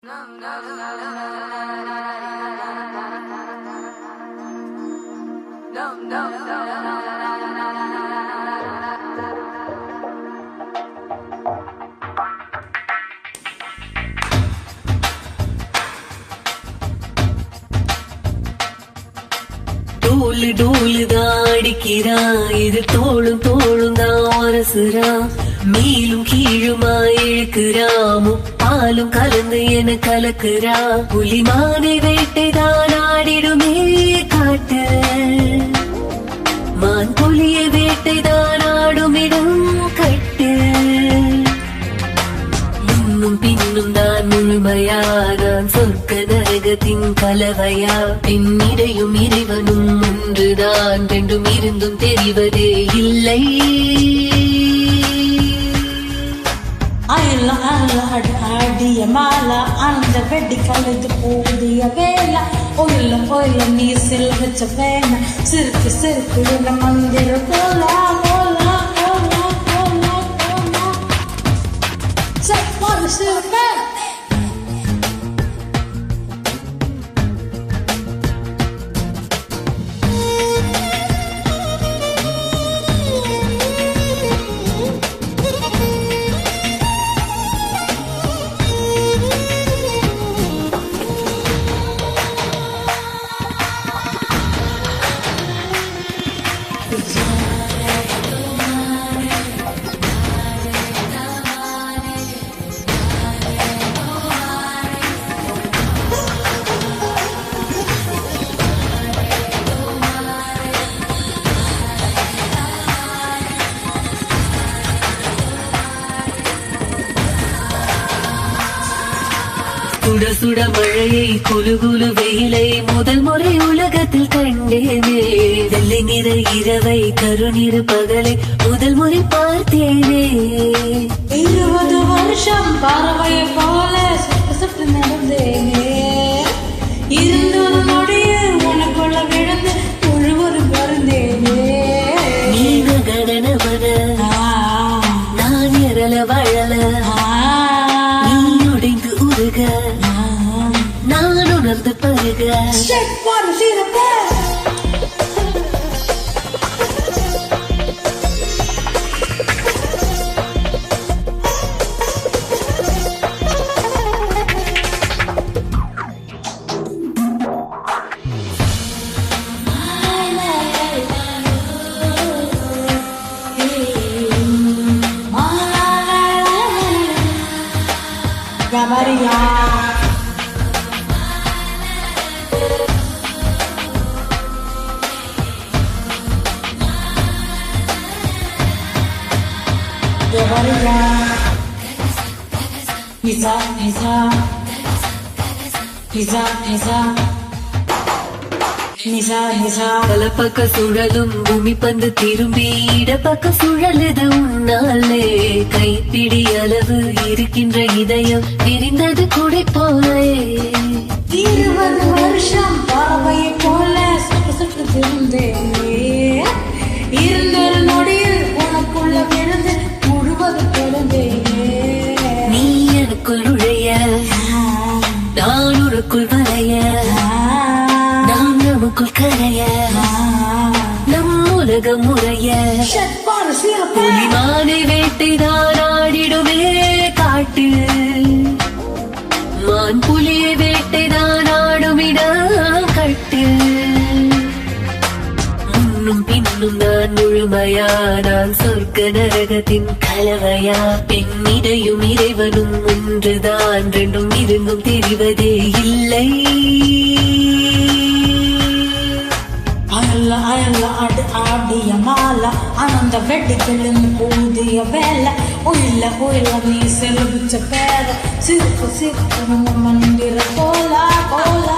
டோலு டோலு தான் அடிக்கிறா, இது தோளும் தோளும் தான் அரசுரா, மேலும் கீழுமா இழுக்கிறா, முப்பாலும் கலந்து என கலக்குறா, புலிமானை வேட்டைதான் ஆடிடுமே காட்டு, மான் புலிய வேட்டைதான் ஆடுமிடம் கட்டு, முன்னும் பின்னும் தான் முழுமையா, நான் சொர்க்க நரகத்தின் கலவையா, பெண்ணிடையும் இறைவனும் ஒன்றுதான், ரெண்டும் இருந்தும் தெரிவதே இல்லை. ஆடிய மாலா அந்த வெட்டி கலந்து போதிய வேலை, ஒயில ஒயில நீ செல்வச்ச வேணா, சிறுக்கு சிறுக்கு என்ன மந்திர போலா போலா போலா போலா போலா செப்பாடு சிறுப்ப சுட சுட மழையை குலு குலு வெயிலை முதல் முறை உலகத்தில் கண்டேனே, வெள்ளை நிற இரவை கருநிற பகலை முதல் முறை பார்த்தேனே, 20 வருஷம் பறவையை போல சுட்டு சுட்டு நடந்தேனே, இருந்தொரு நொடியில் உனக்குள்ள விழுந்து முழுவதும் வருந்தேனே, நீங்க கடனவன நான் எரல வழல, நீ உடைந்து உருக நான் உணர்ந்து பருக, Gavaria Gavaria Pizza pizza Pizza pizza Nisa nisa பல பக்க சுழலும் பூமி பந்து திரும்பி இடப்பக்க சுழலுது உன்னாலே, கைப்பிடி அளவு இருக்கின்ற இதயம் விரிந்தது குடை போலே, 20 வருஷம் பறவையை போல சுட்டு சுட்டு திருந்தேனே, இருந்தொரு நொடியில் உனக்குள்ள விழுந்து முழுவது கிடந்தேனே, நீ எனக்குள் நுழைய நான் உனக்குள் வரைய, நாம் நமக்குள் கரைய, நம் உலகம் முறைய, புலிமானை வேட்டைதான் ஆடிடுமே காட்டு, மான் புலிய வேட்டைதான் ஆடுமிடம் கட்டு, முன்னும் பின்னும் நான் முழுமையா, நான் சொர்க்க நரகத்தின் கலவையா, பெண்ணிடையும் இறைவனும் ஒன்றுதான், ரெண்டும் இருந்தும் தெரிவதே இல்லை. ஆடிய மாலா ஆனந்த வெட்டி கிளம்பி போதிய வேலை, ஒயில ஒயில நீ செல்விச்ச பேர, சிறுக்கு சிறுக்கு மந்திர போலா போலா